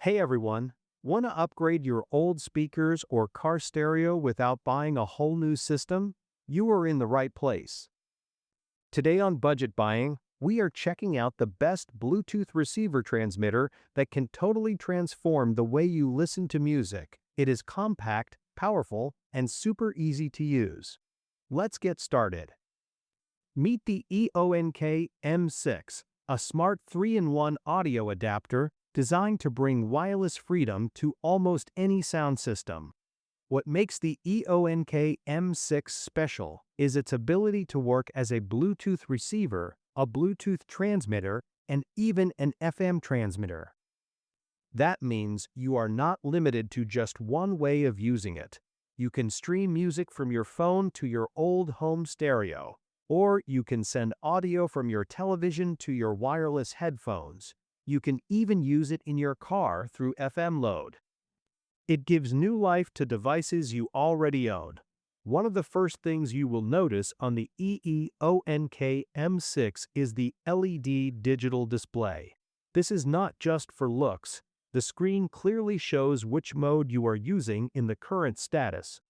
Hey everyone, want to upgrade your old speakers or car stereo without buying a whole new system? You are in the right place. Today on Budget Buying, we are checking out the best Bluetooth receiver transmitter that can totally transform the way you listen to music. It is compact, powerful, and super easy to use. Let's get started. Meet the EONK M6, a smart 3-in-1 audio adapter designed to bring wireless freedom to almost any sound system. What makes the EONK M6 special is its ability to work as a Bluetooth receiver, a Bluetooth transmitter, and even an FM transmitter. That means you are not limited to just one way of using it. You can stream music from your phone to your old home stereo, or you can send audio from your television to your wireless headphones. You can even use it in your car through FM load. It gives new life to devices you already own. One of the first things you will notice on the EONK M6 is the LED digital display. This is not just for looks. The screen clearly shows which mode you are using in the current status.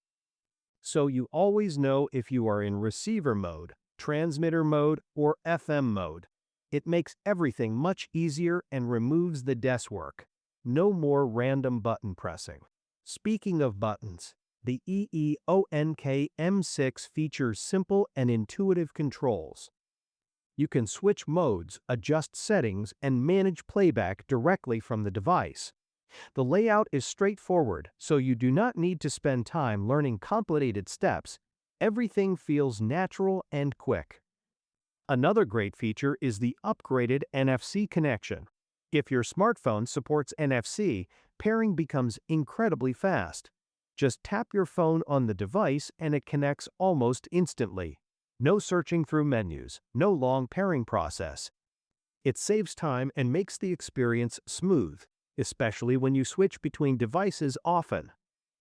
So you always know if you are in receiver mode, transmitter mode, or FM mode. It makes everything much easier and removes the guesswork. No more random button pressing. Speaking of buttons, the EONK M6 features simple and intuitive controls. You can switch modes, adjust settings, and manage playback directly from the device. The layout is straightforward, so you do not need to spend time learning complicated steps. Everything feels natural and quick. Another great feature is the upgraded NFC connection. If your smartphone supports NFC, pairing becomes incredibly fast. Just tap your phone on the device and it connects almost instantly. No searching through menus, no long pairing process. It saves time and makes the experience smooth, especially when you switch between devices often.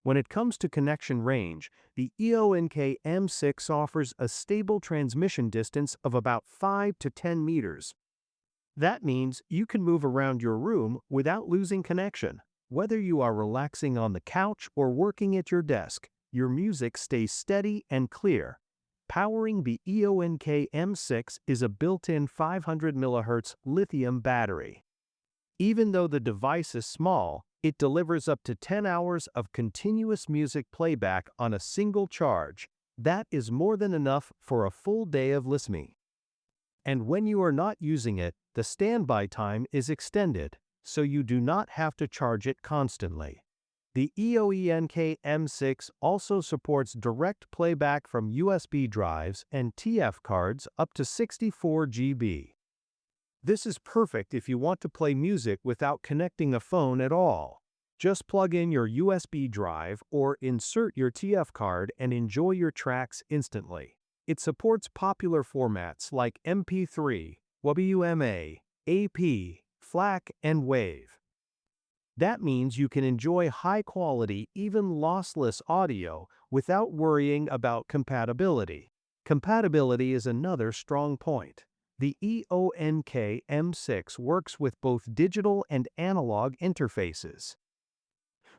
When it comes to connection range, the EONK M6 offers a stable transmission distance of about 5 to 10 meters. That means you can move around your room without losing connection. Whether you are relaxing on the couch or working at your desk, your music stays steady and clear. Powering the EONK M6 is a built-in 500 mAh lithium battery. Even though the device is small, it delivers up to 10 hours of continuous music playback on a single charge. That is more than enough for a full day of listening. And when you are not using it, the standby time is extended, so you do not have to charge it constantly. The EONK M6 also supports direct playback from USB drives and TF cards up to 64 GB. This is perfect if you want to play music without connecting a phone at all. Just plug in your USB drive or insert your TF card and enjoy your tracks instantly. It supports popular formats like MP3, WMA, AP, FLAC, and WAV. That means you can enjoy high-quality, even lossless audio without worrying about compatibility. Compatibility is another strong point. The EONK M6 works with both digital and analog interfaces.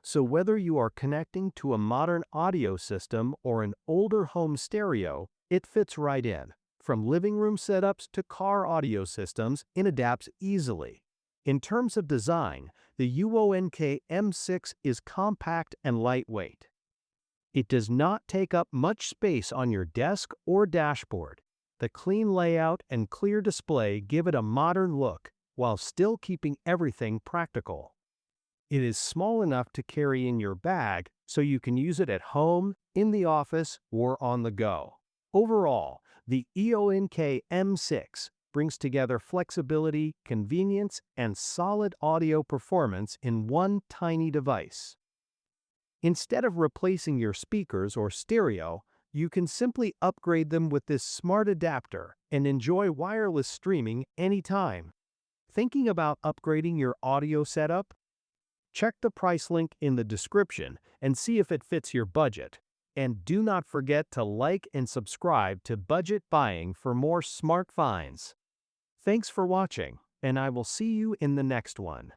So whether you are connecting to a modern audio system or an older home stereo, it fits right in. From living room setups to car audio systems, it adapts easily. In terms of design, the EONK M6 is compact and lightweight. It does not take up much space on your desk or dashboard. The clean layout and clear display give it a modern look, while still keeping everything practical. It is small enough to carry in your bag, so you can use it at home, in the office, or on the go. Overall, the EONK M6 brings together flexibility, convenience, and solid audio performance in one tiny device. Instead of replacing your speakers or stereo, you can simply upgrade them with this smart adapter and enjoy wireless streaming anytime. Thinking about upgrading your audio setup? Check the price link in the description and see if it fits your budget. And do not forget to like and subscribe to Budget Buying for more smart finds. Thanks for watching, and I will see you in the next one.